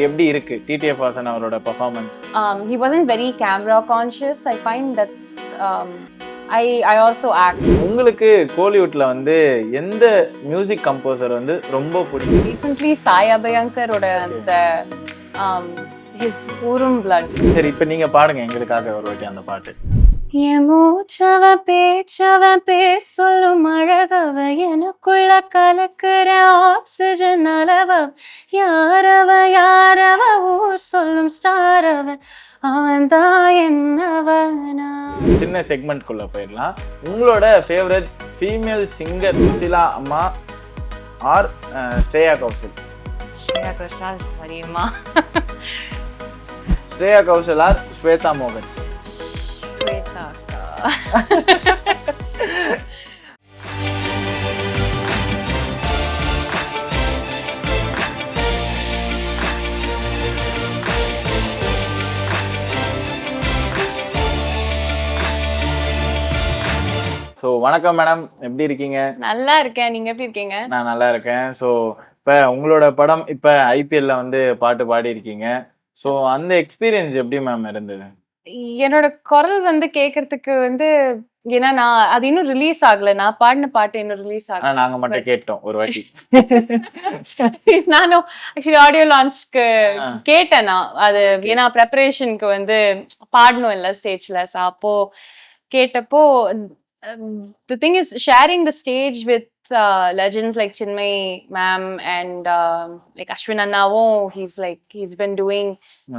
எப்படி இருக்கு டிடிஎஃப் வாசன் அவரோட performance? He wasn't very camera conscious. I find that's I also act. உங்களுக்கு கோலிவுட்ல வந்து எந்த மியூசிக் கம்போசர் வந்து ரொம்ப பிடிக்கும்? Recently Sai Abhyankar ஓட அந்த his Urum Blood. சரி, இப்போ நீங்க பாடுங்க எங்களுக்காக ஒரு வாட்டி அந்த பாட்டு. என் மூச்சவ பேச்சவன் பேர் சொல்லும் அழகவ எனக்குள்ள கலக்கிற ஆக்சிஜன் அளவ யாரவ ஊர் சொல்லும் ஸ்டாரவ அவன் தான் என்னவனா. சின்ன செக்மெண்ட்குள்ள போயிடலாம். உங்களோட ஃபேவரட் ஃபீமேல் சிங்கர் சுசிலா அம்மா ஆர் ஸ்ரேயா கௌஷல்? ஸ்ரேயா கோஷல் சரிமா. ஸ்ரேயா கௌஷல் ஆர் ஸ்வேதா மோகன்? ஸ்வேதா. ஸோ வணக்கம் மேடம், எப்படி இருக்கீங்க? நல்லா இருக்கேன், நீங்க எப்படி இருக்கீங்க? நான் நல்லா இருக்கேன். ஸோ இப்போ உங்களோட படம் இப்போ ஐபிஎல்ல வந்து பாட்டு பாடி இருக்கீங்க. ஸோ அந்த எக்ஸ்பீரியன்ஸ் எப்படி மேம் இருந்தது? என்னோட குரல் வந்து கேட்கறதுக்கு வந்து ஏன்னா நான் அது இன்னும் ரிலீஸ் ஆகல, நான் பாடின பாட்டு இன்னும் ரிலீஸ் ஆகல. நாங்க மட்டும் கேட்டோம் ஒரு வாட்டி. நானும் ஆக்சுவலி ஆடியோ லான்ச்க்கு கேட்டேன் நான் அது, ஏன்னா ப்ரெப்பரேஷனுக்கு வந்து பாடணும் இல்லை ஸ்டேஜ்ல. ஸோ அப்போ கேட்டப்போ the thing is sharing the stage with legends like Chinmay ma'am and like Ashwin Annavum, he's been doing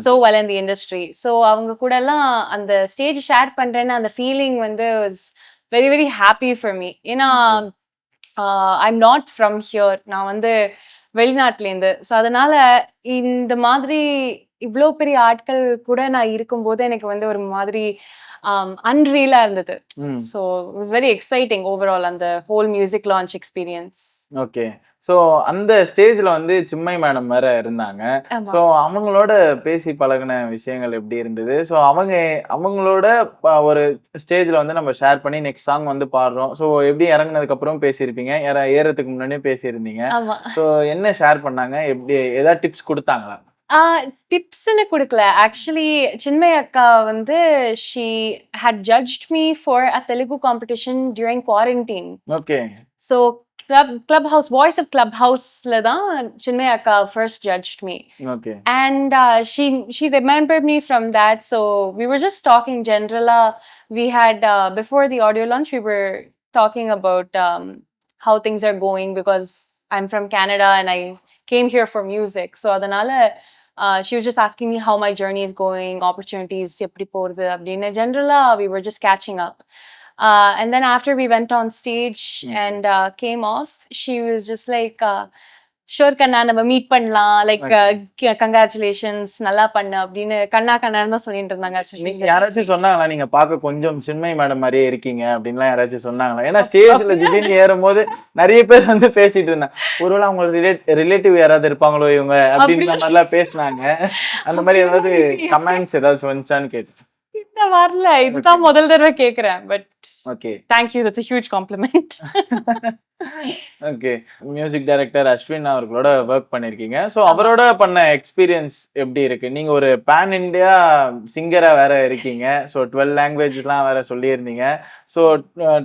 so well in the industry. So avanga kudala and the stage share பண்றேன்னா அந்த feeling வந்து was very very happy for me. ஏன்னா I'm not from here, நான் வந்து வெளிநாட்டுலேருந்து. So அதனால இந்த மாதிரி இவ்வளோ பெரிய ஆட்கள் கூட நான் இருக்கும்போது எனக்கு வந்து ஒரு மாதிரி unreal-ஆ இருந்தது. So it was very exciting overall and the whole music launch experience. Okay. So அந்த ஸ்டேஜ்ல வந்து சின்மை மேடம் வேற இருந்தாங்க. ஸோ அவங்களோட பேசி பழகின விஷயங்கள் எப்படி இருந்தது? ஸோ அவங்களோட ஒரு ஸ்டேஜ்ல வந்து நம்ம ஷேர் பண்ணி நெக்ஸ்ட் சாங் வந்து பாடுறோம். ஸோ எப்படி இறங்குனதுக்கு அப்புறம் பேசியிருப்பீங்க, ஏறதுக்கு முன்னாடியே பேசியிருந்தீங்க. ஸோ என்ன ஷேர் பண்ணாங்க, எப்படி ஏதாவது டிப்ஸ் கொடுத்தாங்களா? டிப்ஸ்ன்னு கொடுக்கல. ஆக்சுவலி சின்மய் அக்கா வந்து she had judged me for a Telugu competition during quarantine. Okay. So Clubhouse, Voice of Clubhouse-ல தான் சின்மய் அக்கா first judged me. Okay. And she remembered me from that. So we were just talking generally. We had before the audio launch we were talking about how things are going because I'm from Canada and I came here for music. So adanala she was just asking me how my journey is going, opportunities எப்படி போறது அப்படின்னு. Generally we were just catching up. And then after we went on stage and came off, she was just like sure கண்ணா நம்ம meet பண்ணலாம், like congratulations நல்லா பண்ண அப்படின்னு கண்ணா கண்ணான்னு தான் சொல்லிட்டு இருந்தாங்க. நீங்க யாராச்சும் சொன்னாங்களா நீங்க பார்க்க கொஞ்சம் சின்மை மேடம் மாதிரியே இருக்கீங்க அப்படின்லாம் யாராச்சும் சொன்னாங்களா? ஏன்னா ஸ்டேஜ்ல திடீர்னு ஏறும்போது நிறைய பேர் வந்து பேசிட்டு இருந்தாங்க, ஒருவேளை அவங்க ரிலேட்டிவ் யாராவது இருப்பாங்களோ இவங்க அப்படின்ற மாதிரிலாம் பேசினாங்க. அந்த மாதிரி ஏதாவது கமெண்ட்ஸ் ஏதாச்சும் வந்துச்சான்னு கேட்டேன். வரல, இதுதான் முதல் தடவை கேக்குறேன். But okay, thank you, that's a huge compliment. Okay. Music director Ashwin அவர்களோட ஒர்க் பண்ணிருக்கீங்க. ஸோ அவரோட பண்ண எக்ஸ்பீரியன்ஸ் எப்படி இருக்கு? நீங்க ஒரு பேன் இண்டியா சிங்கரா வேற இருக்கீங்க. ஸோ 12 லாங்குவேஜ்லாம் வேற சொல்லியிருந்தீங்க. ஸோ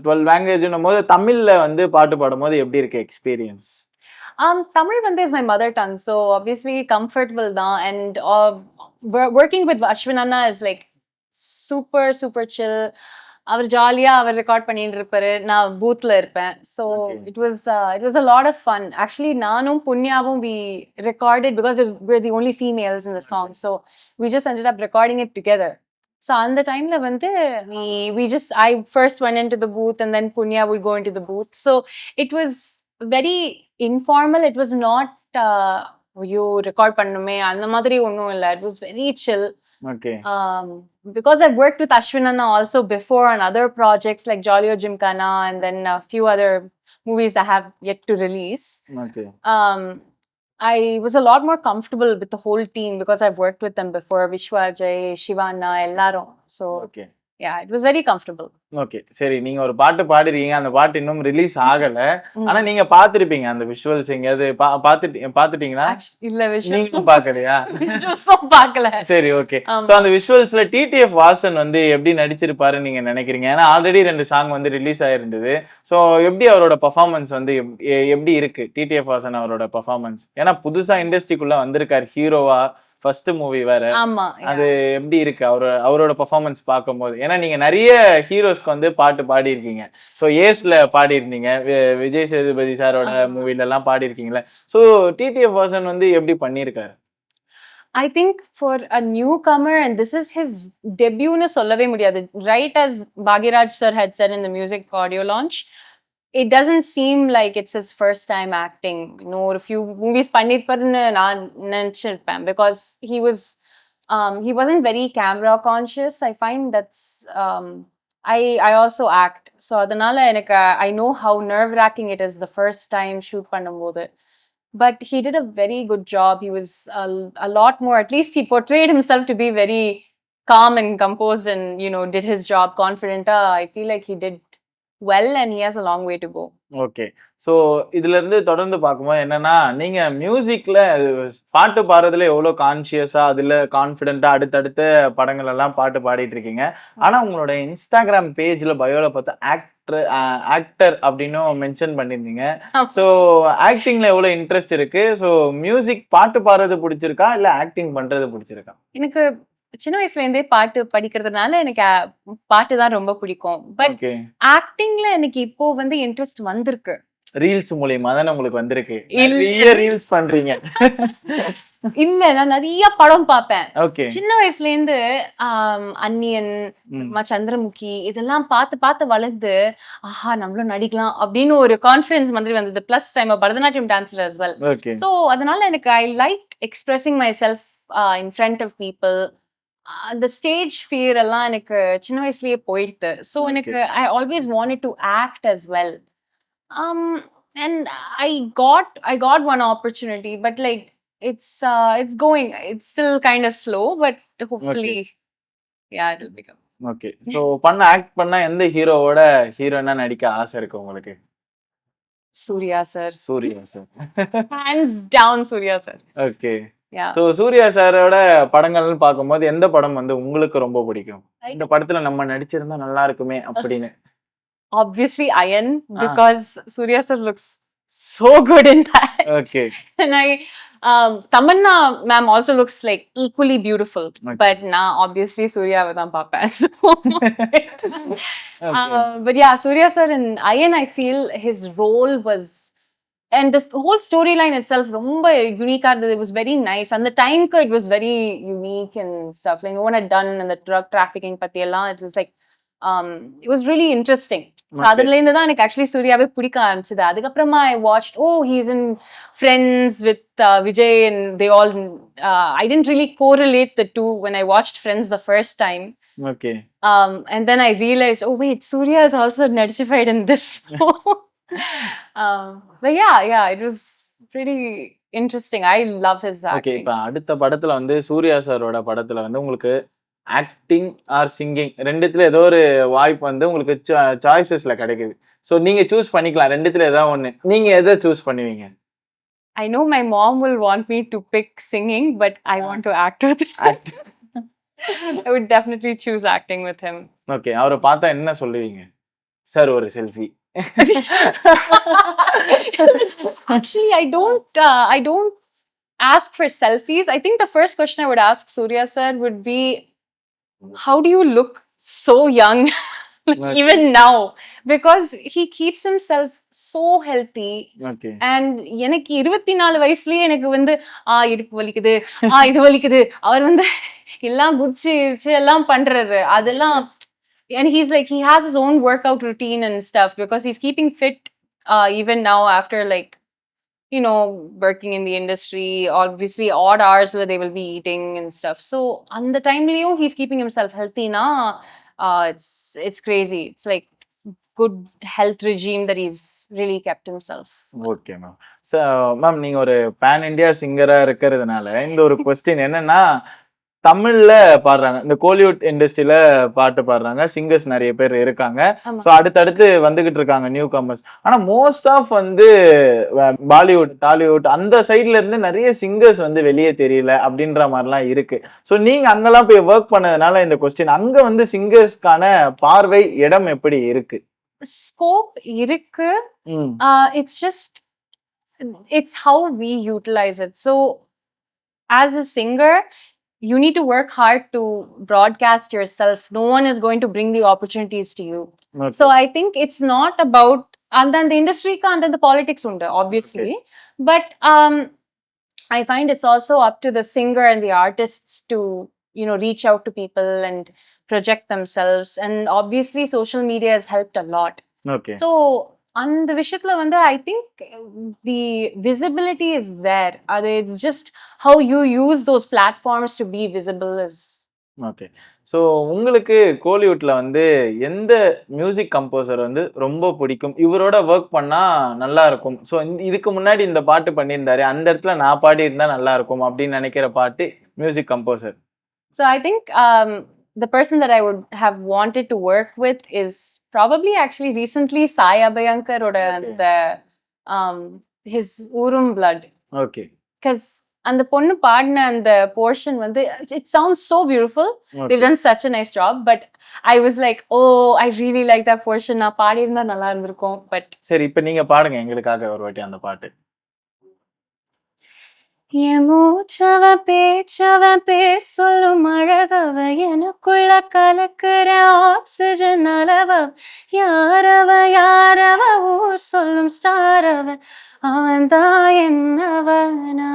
12 லாங்குவேஜ்னும் போது தமிழ்ல வந்து பாட்டு பாடும்போது எப்படி இருக்கு எக்ஸ்பீரியன்ஸ்? Tamil வந்து is my mother tongue, so obviously comfortable தான். And working with Ashwin Anna is like super chill. அவர் ஜாலியா அவர் ரெக்கார்ட் பண்ணிட்டு இருப்பாரு, நான் பூத்ல இருப்பேன். So it was a lot of fun. Actually நானும் புண்ணியாவும் we recorded because we're the only females in the song, so we just ended up recording it together. So அந்த டைம்ல வந்து I first went into the booth and then Punya would go into the booth. So it was very informal. It was not you record பண்ணுமே அந்த மாதிரி ஒன்றும் இல்லை. It was very chill. Okay. Because I've worked with Ashwin Anna also before on other projects like Jolly O Gymkhana and then a few other movies that have yet to release. Okay. I was a lot more comfortable with the whole team because I've worked with them before, Vishwa, Jay, Shivana, Ellarum. So okay. Yeah, it was very comfortable. Okay. சரி, நீங்க ஒரு பாட்டு பாடிருக்கீங்க. அந்த பாட்டு இன்னும் release ஆகல. ம். ஆனா நீங்க பார்த்திருப்பீங்க அந்த விஷுவல்ஸ் எங்கேயாவது பார்த்துட்டீங்களா? இல்ல நீங்களும் பார்க்கலையா? விஷுவல்ஸும் பார்க்கல. சரி, ஓகே. சோ ஆமா. அந்த விஷுவல்ஸ்ல டிடிஎஃப் வாசன் வந்து எப்படி நடிச்சிருப்பாருன்னு நீங்க நினைக்கிறீங்க? ஏன்னா ஆல்ரெடி 2 சாங் வந்து ரிலீஸ் ஆயிருந்தது. சோ எப்படி அவரோட பெர்ஃபார்மன்ஸ் வந்து எப்படி இருக்கு? டிடிஎஃப் வாசன் அவரோட பெர்ஃபார்மன்ஸ். ஏன்னா புதுசா இண்டஸ்ட்ரிக்குள்ள வந்திருக்காரு ஹீரோவா. ஃபர்ஸ்ட் மூவி வேற. ஆமா. அது எப்படி இருக்கு அவரோட பெர்ஃபார்மன்ஸ் பார்க்கும்போது? ஏன்னா நீங்க நிறைய ஹீரோஸ்க்கு வந்து பாட்டு பாடியிருக்கீங்க. ஸோ ஏஸ்ல பாடியிருந்தீங்க. விஜய் சேதுபதி சாரோட மூவில எல்லாம் பாடியிருக்கீங்கல்ல. ஸோ டிடிஎஃப் வாசன் வந்து எப்படி பண்ணியிருக்காரு? I think for a newcomer, and this is his debut னு சொல்லவே முடியாது. Right as Bhagiraj sir had said in the music audio launch, it doesn't seem like it's his first time acting. ஒரு few movies பண்ணிருப்பாருன்னு நான் நினைச்சிருப்பேன். Because he wasn't very camera conscious. I find I also act. So அதனால எனக்கு I know how nerve wracking it is the first time shoot பண்ணும்போது. But he did a very good job. He was a lot more, at least he portrayed himself to be very calm and composed and, did his job confident. I feel like he did well and he has a long way to go. Okay. So இதுல இருந்து தொடர்ந்து பார்க்கும்போது என்னன்னா, நீங்க மியூசிக்ல பாட்டு பாடுறதுல எவ்வளோ கான்ஷியஸா, அதுல கான்ஃபிடென்ட்டா அடுத்தடுத்த படங்கள் எல்லாம் பாட்டு பாடிட்டு இருக்கீங்க. ஆனா உங்களோட இன்ஸ்டாகிராம் பேஜ்ல பயோல பார்த்தா ஆக்டர் அப்படின்னும் மென்ஷன் பண்ணியிருந்தீங்க. ஸோ ஆக்டிங்ல எவ்வளோ இன்ட்ரெஸ்ட் இருக்கு? ஸோ மியூசிக் பாட்டு பாடுறது பிடிச்சிருக்கா? இல்ல ஆக்டிங் பண்றது பிடிச்சிருக்கா? எனக்கு சின்ன வயசுல இருந்தே பாட்டு படிக்கிறதுனால எனக்கு பாட்டு தான் ரொம்ப பிடிக்கும். But okay. ஆக்டிங்ல எனக்கு இப்போ வந்து இன்ட்ரெஸ்ட் வந்திருக்கு. ரீல்ஸ் மூலியமா தானே உங்களுக்கு வந்திருக்கு. இல்ல. நிறைய ரீல்ஸ் பண்றீங்க. இல்ல, நான் நிறைய படம் பார்ப்பேன். ஓகே. சின்ன வயசுல இருந்து அந்நியன், சந்திரமுகி இதெல்லாம் பார்த்து பார்த்து வளர்ந்து, ஆஹா நம்மளும் நடிக்கலாம் அப்படின்னு ஒரு கான்ஃபிடன்ஸ் மாதிரி வந்தது. Plus I'm Bharatanatyam dancer as well. Okay. So அதனால எனக்கு I like expressing myself in front of people. அந்த ஸ்டேஜ் ஃபியர் எல்லாம் எனக்கு சின்ன வயசுலயே போயிடுது. ஸோ எனக்கு I always wanted to act as well. And I got one opportunity, but like it's going. It's still kind of slow, but hopefully, yeah, it'll become. Okay. So act பண்ணா எந்த ஹீரோயினா நடிக்க ஆசை இருக்கு உங்களுக்கு? Surya sir. Surya sir. Hands down Surya sir. Okay. Yeah. So Surya சாரோட படங்கள்னு பார்க்கும்போது எந்த படம் வந்து உங்களுக்கு ரொம்ப பிடிக்கும்? இந்த படத்துல நம்ம நடிச்சிருந்தா நல்லா இருக்குமே அப்படின்னு. Obviously Ayan, because Surya sir looks so good in that. Okay. And Tamanna ma'am also looks like equally beautiful. Okay. But now obviously Surya vadan paappa. Okay. But yeah, Surya sir in Ayan, I feel his role was, and this whole storyline itself romba unique. It was very nice. And the time it was very unique and stuff. Like no one had done, and the drug trafficking patti ella, it was like it was really interesting. So adula indha dhaan enak actually Suryawe pidika arambichadu. Adukapprama I watched, he's in Friends with Vijay, and they all I didn't really correlate the two when I watched Friends the first time. Okay. And then I realized, oh wait, Surya is also nurtured in this. But yeah, it was pretty interesting. I love his okay. acting. இப்ப அடுத்த படத்துல வந்து சூர்யா சாரோட படத்துல வந்து உங்களுக்கு acting R singing ரெண்டுத்துல ஏதோ ஒரு வாய்ப்பு வந்து உங்களுக்கு சாய்ஸஸ்ல கிடைக்குது. சோ நீங்க சூஸ் பண்ணிக்கலாம் ரெண்டுத்துல ஏதாவது ஒண்ணு. நீங்க எதை சூஸ் பண்ணுவீங்க? I know my mom will want me to pick singing, but I want to act with him. I would definitely choose acting with him. Okay. அவரை பார்த்தா என்ன சொல்லுவீங்க? சார் ஒரு selfie. Actually, I don't ask for selfies. I think the first question I would ask Surya sir would be, how do you look so young? Even now, because he keeps himself so healthy. Okay. And எனக்கு 24 வயசுலயே எனக்கு வந்து இடுப்பு வலிக்குது, இது வலிக்குது, அவர் வந்து எல்லாம் குச்சி எல்லாம் பண்றாரு. அதெல்லாம், and he's like, he has his own workout routine and stuff because he's keeping fit even now after like working in the industry, obviously odd hours where they will be eating and stuff. So on the time he's keeping himself healthy na. It's crazy. It's like good health regime that he's really kept himself. Okay ma'am. So ma'am நீங்க ஒரு pan India சிங்கரா இருக்கிறதுனால இந்த ஒரு question என்னன்னா, தமிழ்ல பாடுறாங்க, இந்த கோலிவுட் இண்டஸ்ட்ரியில பாட்டு பாடுறாங்க, சிங்கர்ஸ் நிறைய பேர் இருக்காங்க. ஸோ அடுத்தடுத்து வந்துகிட்டு இருக்காங்க நியூ கமர்ஸ். ஆனா மோஸ்ட் ஆஃப் வந்து பாலிவுட், டாலிவுட் அந்த சைட்ல இருந்து நிறைய சிங்கர்ஸ் வந்து வெளியே தெரியல அப்படின்ற மாதிரிலாம் இருக்கு. ஸோ நீங்க அங்கெல்லாம் போய் ஒர்க் பண்ணதுனால இந்த கொஸ்டின், அங்க வந்து சிங்கர்ஸ்க்கான பார்வை இடம் எப்படி இருக்கு? ஸ்கோப் இருக்கு. It's just it's how we utilize it. So as a singer, you need to work hard to broadcast yourself. No one is going to bring the opportunities to you. Okay. So I think it's not about, and then the industry and then the politics under, obviously. Okay. But I find it's also up to the singer and the artists to, you know, reach out to people and project themselves. And obviously social media has helped a lot. Okay. So அந்த விஷயத்துல வந்து I think the visibility is there. It's just how you use those platforms to be visible is. Okay. So உங்களுக்கு கோலிவுட்ல வந்து எந்த music composer வந்து ரொம்ப பிடிக்கும், இவரோட ஒர்க் பண்ணா நல்லா இருக்கும், ஸோ இதுக்கு முன்னாடி இந்த பாட்டு பண்ணியிருந்தாரு, அந்த இடத்துல நான் பாடி இருந்தா நல்லா இருக்கும் அப்படின்னு நினைக்கிற பாட்டு music composer? So I think the person that I would have wanted to work with is probably actually recently Sai Abhyankar or his Urum Blood. Okay. Because and the ponnu paadna and the portion வந்து it sounds so beautiful. Okay. They've done such a nice job, but I was like, oh, I really like that portion. நான் பாடி இருந்தா நல்லா இருந்திருக்கும். But சரி, இப்போ நீங்க பாடுங்க எங்களுக்காக ஒரு வாட்டி அந்த பாட்டு. என் மூச்சவன் பேச்சவன் பேர் சொல்லும் அழகவ எனக்குள்ள கலக்கிற ஆக்சிஜன் அளவ யாரவ ஊர் சொல்லும் ஸ்டாரவ அவன் தான் என்னவனா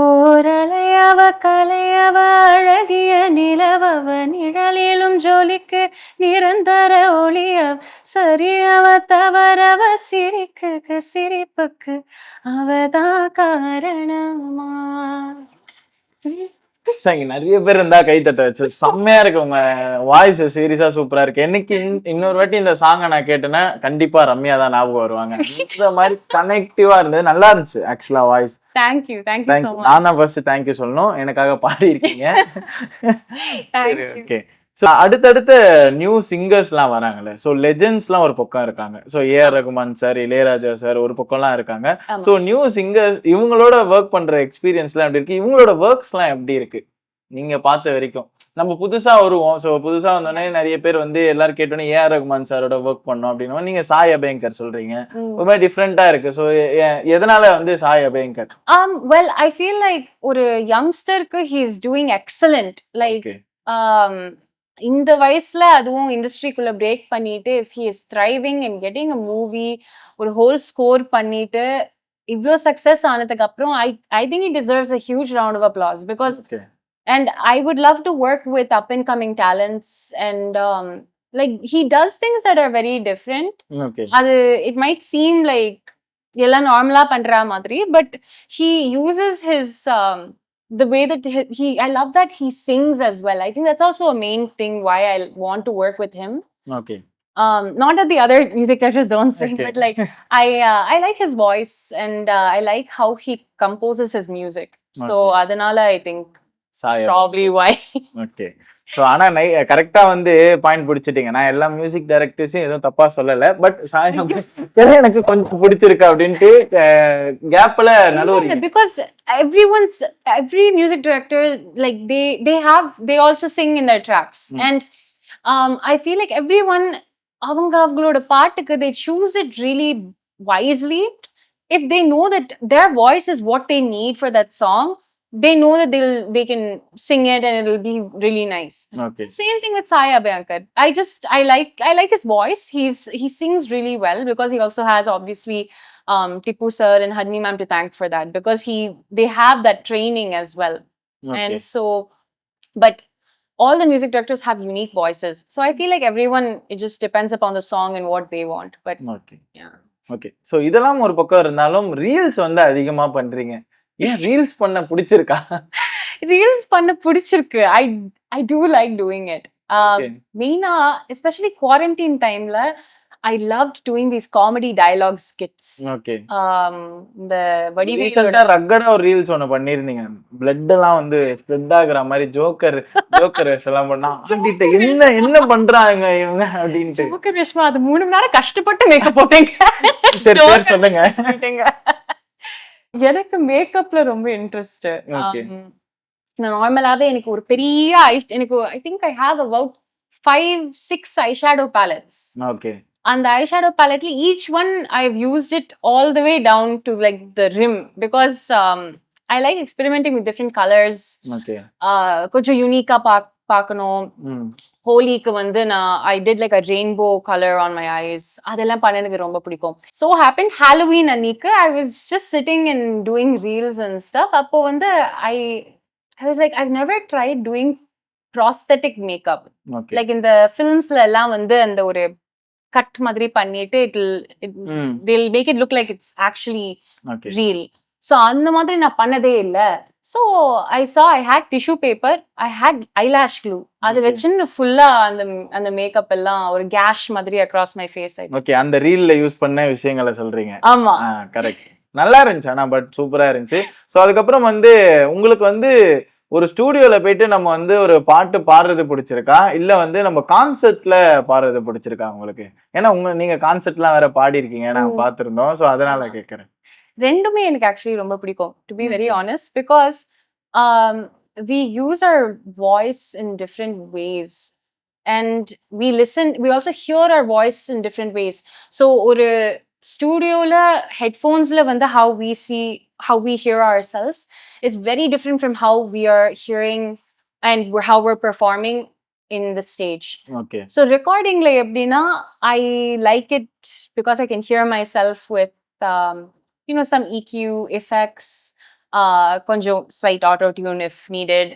ஓரலையவ கலையவ அழகிய நிலவவ நிழலிலும் ஜொலிக்கு நிரந்தர ஒளியவ சரியவ தவறவ சிரிக்கு சிரிப்புக்கு அவதான் காரணமா. இங்க நிறைய பேர் இருந்தா கை தட்ட வச்சு, செம்மையா இருக்கு உங்க வாய்ஸ், சீரியஸா சூப்பரா இருக்கு. என்னைக்கு இன்னொரு வாட்டி இந்த சாங்கை நான் கேட்டேன்னா கண்டிப்பா ரம்யா தான் ஞாபகம் வருவாங்க. இந்த மாதிரி கனெக்டிவா இருந்தது, நல்லா இருந்துச்சு ஆக்சுவலா வாய்ஸ். Thank you so much. நான் தான் ஃபர்ஸ்ட் தேங்க்யூ சொல்லணும், எனக்காக பாடி இருக்கீங்க. சரி, ஓகே. ஸோ அடுத்தடுத்த நியூ சிங்கர்ஸ்லாம் வராங்கல்ல, ஸோ லெஜெண்ட்ஸ்லாம் ஒரு பக்கம் இருக்காங்க. So AR Rahman sir, Ilaiyaraaja sir ஒரு பக்கம்லாம் இருக்காங்க. ஸோ நியூ சிங்கர்ஸ் இவங்களோட ஒர்க் பண்ற எக்ஸ்பீரியன்ஸ்லாம் எப்படி இருக்கு, இவங்களோட ஒர்க்ஸ்லாம் எப்படி இருக்கு நீங்க பார்த்த வரைக்கும்? நம்ம புதுசா வருவோம், ஸோ புதுசா வந்தோடனே நிறைய பேர் வந்து எல்லாரும் கேட்டோன்னே ஏஆர் ரகுமான் சாரோட ஒர்க் பண்ணோம் அப்படின்னா நீங்க சாய் அபயங்கர் சொல்றீங்க, ஒரு மாதிரி டிஃப்ரெண்டா இருக்கு. ஸோ எதனால வந்து Sai Abhyankar? Well, I feel like ஒரு யங்ஸ்டருக்கு he is doing excellent. Like இந்த வயசுல அதுவும் இண்டஸ்ட்ரிக்குள்ள பிரேக் பண்ணிட்டு if he is thriving and getting a movie, ஒரு ஹோல் ஸ்கோர் பண்ணிட்டு இவ்ளோ சக்சஸ் ஆனதுக்கு அப்புறம் I think he deserves a huge round of applause because and I would love to work with up and coming talents and like he does things that are very different. அது it might seem like எல்லாம் நார்மலா பண்ற மாதிரி, but he uses his the way that I love that he sings as well. I think that's also a main thing why I want to work with him. Okay. Not that the other music directors don't sing, but like I like his voice and I like how he composes his music. So adanala I think probably why. Okay. So ஆனா கரெக்டா வந்து point பிடிச்சிட்டீங்க. நான் எல்லா music டைரக்டர்ஸையும் எதுவும் தப்பா சொல்லல, but எனக்கு கொஞ்சம் பிடிச்சிருக்கு அப்படின்ட்டு கேப்ல நடுவுறீங்க. Because every music director, like they also sing in their tracks. And I feel like everyone avangaloda பாட்டுக்கு they choose it really wisely. If they know that their voice is what they need for that song, they know that they can sing it and it'll be really nice. Okay. Same thing with Sai Abhyankar. I like his voice. He sings really well because he also has obviously Tipu sir and Hadni ma'am to thank for that because they have that training as well. Okay. And so but all the music directors have unique voices. So I feel like everyone, it just depends upon the song and what they want. But okay. Yeah. Okay. So இதெல்லாம் ஒரு பக்கம் இருந்தாலும் reels வந்து அதிகமா பண்றீங்க. ஏன் reels பண்ண பிடிச்சிருக்கா? ரீல்ஸ் பண்ண பிடிச்சிருக்கு. I do like doing it. மெயினா எஸ்பெஷலி குவாரண்டைன் டைம்ல I loved doing these comedy dialogue skits. Okay. இந்த வடிவேலோட ரீசெண்டா ரக்கடா ஒரு ரீல்ஸ் ஒண்ணு பண்ணிருந்தீங்க. பிளட் எல்லாம் வந்து ஸ்ப்ரெட் ஆகுற மாதிரி ஜோக்கர் எல்லாம் பண்ணா ஆண்டிட்ட என்ன என்ன பண்றாங்க இவங்க அப்படின்ட்டு. ஜோக்கர் ரேஷ்மா அது 3 மணி நேரம் கஷ்டப்பட்டு மேக்கப் போட்டேங்க. சரி பேர் சொல்லுங்க. எனக்கு மேக்கப்ல ரொம்ப இன்ட்ரெஸ்ட். ஓகே. நான் நார்மலாவே எனக்கு ஒரு பெரிய எனக்கு I think I have about 5-6 eyeshadow pallets. Okay. அந்த eyeshadow பேலட்ல each one I've used it all the way down to like the rim because I like experimenting with different colors. Okay. கொஞ்சம் யூனிக்கா பார்க்கணும். ஹோலிக்கு வந்து நான் I did like a rainbow colour on my eyes. அதெல்லாம் பண்ண எனக்கு ரொம்ப பிடிக்கும். ஸோ ஹேப்பன் ஹாலோவீன் அன்னைக்கு I was just sitting and doing reels and stuff. அப்போ வந்து I was like I've never tried doing prosthetic makeup. Like இந்த ஃபிலிம்ஸ்ல எல்லாம் வந்து அந்த ஒரு கட் மாதிரி பண்ணிட்டு they'll make it look like it's actually real. So அந்த மாதிரி நான் பண்ணதே இல்லை. So I saw I had tissue paper, I had eyelash glue. அது வச்சுன்னு ஃபுல்லா அந்த மேக்கப் எல்லாம் ஒரு கேஷ் மாதிரி across my face. ஓகே. அந்த ரீல்ல யூஸ் பண்ண விஷயங்களை சொல்றீங்க. ஆமா. கரெக்ட். நல்லா இருந்துச்சு ஆனா பட் சூப்பரா இருந்துச்சு. ஸோ அதுக்கப்புறம் வந்து உங்களுக்கு வந்து ஒரு ஸ்டூடியோல போயிட்டு நம்ம வந்து ஒரு பாட்டு பாடுறது பிடிச்சிருக்கா இல்ல வந்து நம்ம கான்சர்ட்ல பாடுறது பிடிச்சிருக்கா உங்களுக்கு? ஏன்னா நீங்க கான்சர்ட்லாம் வேற பாடி இருக்கீங்க நான் பார்த்திருந்தோம். ஸோ அதனால கேட்கறேன். ரெண்டுமே எனக்கு ஆக்சுவலி ரொம்ப பிடிக்கும் to be very honest because we use our voice in different ways and we also hear our voice in different ways. So ஒரு ஸ்டூடியோல ஹெட்ஃபோன்ஸ்ல வந்து how we hear ourselves is very different from how we are hearing and how we're performing in the stage. Okay. So recording la epdina I like it because I can hear myself with some EQ effects, konjam slight auto tune if needed,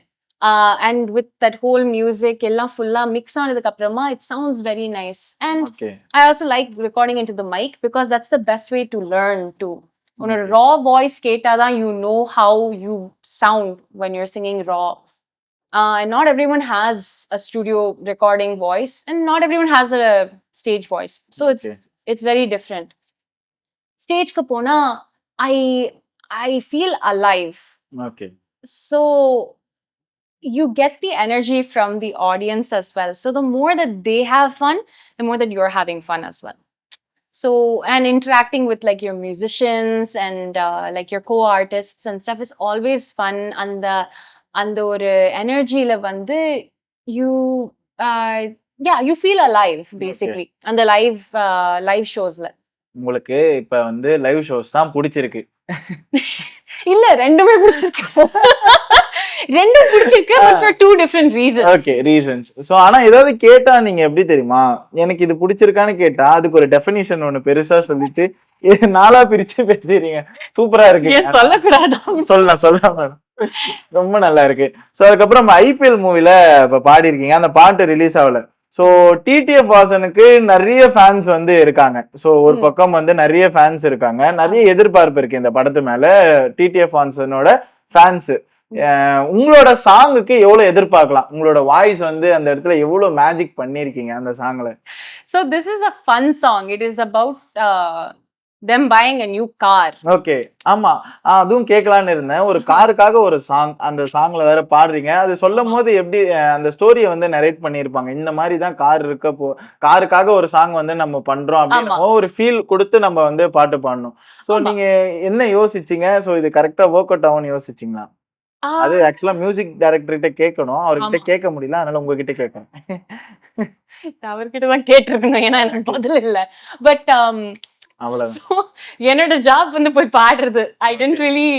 and with that whole music ella fulla mix aanadukku apparama it sounds very nice. And okay. I also like recording into the mic because that's the best way to learn too. On a raw voice keta da you know how you sound when you're singing raw. And not everyone has a studio recording voice and not everyone has a stage voice. So it's very different. Stage ku pona I feel alive. Okay. So you get the energy from the audience as well. So the more that they have fun, the more that you're having fun as well. So and interacting with like your musicians and like your co-artists and stuff is always fun. And அந்த ஒரு எனர்ஜில வந்து you you feel alive basically. அந்த live ஷோஸ்ல உங்களுக்கு இப்ப வந்து live shows தான் பிடிச்சிருக்கு? இல்ல ரெண்டுமே பிடிச்சிருக்கு. ரெண்டும் பிடிச்சிருக்கு but for two different reasons. Okay, reasons. So ஆனா ஏதாவது கேட்டா நீங்க எப்படி தெரியுமா எனக்கு இது பிடிச்சிருக்கான்னு கேட்டா அதுக்கு ஒரு டெஃபினிஷன் ஒன்னு பெருசா சொல்லிட்டு நாலா பிரிச்சு பேசுறீங்க. சூப்பரா இருக்கு. சொல்லக்கூடாதா? சொல்லலாம் மேடம். ரொம்ப நல்லா இருக்கு. ஸோ அதுக்கப்புறம் ஐபிஎல் மூவில இப்ப பாடி இருக்கீங்க. அந்த பாட்டு ரிலீஸ் ஆகல. ஸோ டிடிஎஃப் வாசனுக்கு நிறைய ஃபேன்ஸ் வந்து இருக்காங்க. ஸோ ஒரு பக்கம் வந்து நிறைய ஃபேன்ஸ் இருக்காங்க, நிறைய எதிர்பார்ப்பு இருக்கு இந்த படத்து மேல. டிடிஎஃப் வாசனோட ஃபேன்ஸ் உங்களோட சாங்குக்கு எவ்வளவு எதிர்பார்க்கலாம்? உங்களோட வாய்ஸ் வந்து அந்த இடத்துல எவ்வளவு மேஜிக் பண்ணிருக்கீங்க அந்த சாங்ல? So this is a fun song. It is about them buying a new car. Okay. ஆமா, அதுவும் கேட்கலான்னு இருந்தேன். ஒரு காருக்காக ஒரு சாங், அந்த சாங்ல வேற பாடுறீங்க. அது சொல்லும் போது எப்படி அந்த ஸ்டோரியை வந்து நரேட் பண்ணியிருப்பாங்க. இந்த மாதிரி தான் காருக்காக ஒரு சாங் வந்து நம்ம பண்றோம் அப்படின்னு ஒரு ஃபீல் கொடுத்து நம்ம வந்து பாட்டு பாடணும். ஸோ நீங்க என்ன யோசிச்சீங்க? ஸோ இது கரெக்டா ஒர்க் அவுட் ஆகும்னு யோசிச்சீங்களா? அது ஆக்சுவலா மியூசிக் டைரக்டர்கிட்ட கேட்கணும், அவர்கிட்ட கேட்க முடியல, அதனால உங்ககிட்ட கேட்கணும். அவர்கிட்ட தான் கேட்டிருக்கணும், ஏன்னா எனக்கு பதில் இல்லை. பட் என்னோட ஜாப் வந்து போய் பாடுறது. I didn't really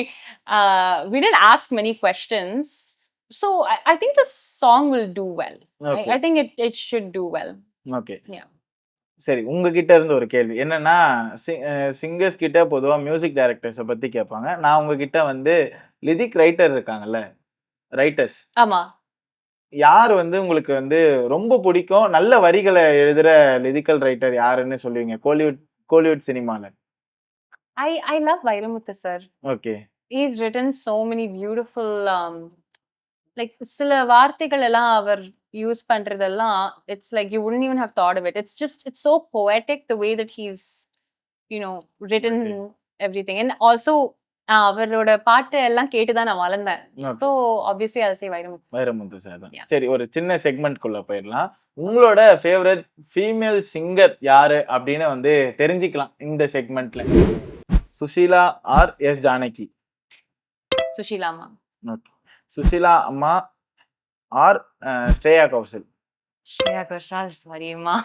we didn't ask many questions, so I think the song will do well. Okay. I think it should do well. Okay. Yeah. சரி, உங்ககிட்ட இருந்து ஒரு கேள்வி என்னன்னா, சிங்கர்ஸ் கிட்ட பொதுவா மியூசிக் டைரக்டர்ஸை பத்தி கேட்பாங்க. நான் உங்ககிட்ட வந்து லிரிக் ரைட்டர் இருக்காங்கல்ல, ரைட்டர்ஸ், ஆமா, யார் வந்து உங்களுக்கு வந்து ரொம்ப பிடிக்கும், நல்ல வரிகளை எழுதுற லிரிக்கல் ரைட்டர் யாருன்னு சொல்லுவீங்க கோலிவுட் சினிமால? I love Vairamuthu sir. Okay. He's written so many beautiful like சில வார்த்தைகள் எல்லாம் அவர் யூஸ் பண்றதெல்லாம் it's like you wouldn't even have thought of it. It's so poetic the way that he's written everything. And also அவரோட பாட்டு எல்லாம் கேட்டுதான் நான் வளர்ந்தேன். ஸோ ஆப்வியஸ்லி அதை சே வைரமுத்து சார் தான். சரி, ஒரு சின்ன செக்மெண்ட்குள்ள போயிடலாம். உங்களோட ஃபேவரட் ஃபீமேல் சிங்கர் யாரு அப்படின்னு வந்து தெரிஞ்சுக்கலாம் இந்த செக்மெண்ட்ல. Susheela or S Janaki? சுஷீலா அம்மா. ஓகே. சுஷீலா அம்மா ஆர் ஸ்ரேயா கௌஷல்? ஸ்ரேயா கோஷால். சாரிம்மா.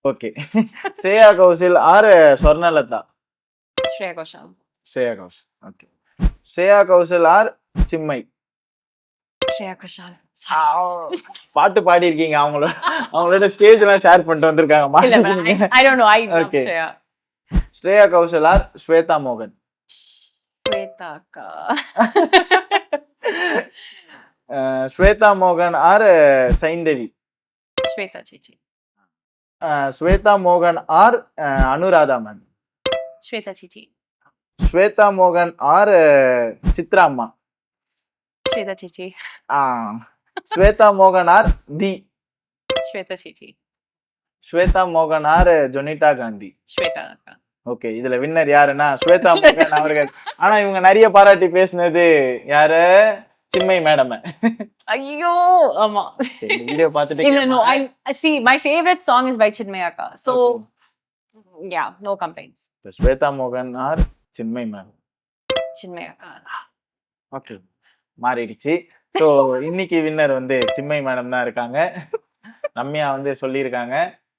Okay. Shreya Ghoshal or Swarnalatha? Shreya Ghoshal. Shreya Ghoshal. Okay. Shreya Ghoshal or Chinmayi? Shreya Ghoshal. பாட்டு பாடி இருக்கீங்க, அவங்களோட ஸ்டேஜ் எல்லாம் ஷேர் பண்ணிட்டு வந்திருக்காங்க. I don't know. I love Okay. Shreya. Shreya Ghoshal or Shweta மோகன்? ஸ்வேதா அக்கா. ஸ்வேதா மோகன் ஆர் சைந்தவி? ஸ்வேதா சேச்சி. ஸ்வேதா மோகன் ஆர் அனுராதா மேம்? ஸ்வேதா சேச்சி. ஸ்வேதா மோகன் ஆர் சித்ரா அம்மா? ஸ்வேதா சேச்சி. ஸ்வேதா மோகன் ஆர் தி? ஸ்வேதா சேச்சி. ஸ்வேதா மோகன் ஆர் ஜொனிட்டா காந்தி? ஸ்வேதா அக்கா. ஓகே, இதுல வின்னர் யாருன்னா ஸ்வேதா மோகன் அவர்கள். ஆனா இவங்க நிறைய பாராட்டி பேசினது யாரு? சின்மை மேடம். ஐயோ ஆமா. வீடியோ பார்த்துட்டு இல்ல no I see my favorite song is by Chinmay Akka. So yeah, no complaints. Shweta மோகன் or Chinmayi ma'am? Chinmay Akka. Okay, மாறிடுச்சு. ஸோ இன்னைக்கு வின்னர் வந்து சின்மை மேடம் தான் இருக்காங்க. ரம்யா வந்து சொல்லியிருக்காங்க.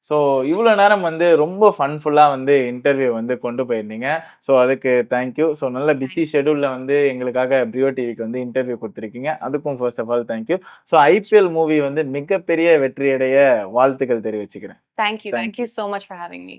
ஸோ இவ்வளோ நேரம் வந்து ரொம்ப ஃபன்ஃபுல்லாக வந்து இன்டர்வியூ வந்து கொண்டு போயிருந்தீங்க. ஸோ அதுக்கு தேங்க்யூ. ஸோ நல்ல பிஸி ஷெடியூலில் வந்து எங்களுக்காக பிரியோ டிவிக்கு வந்து இன்டர்வியூ கொடுத்துருக்கீங்க. அதுக்கும் first of all thank you. So IPL movie வந்து மிகப்பெரிய வெற்றியடைய வாழ்த்துக்கள் தெரிவிச்சுக்கிறேன். Thank you so much for having me.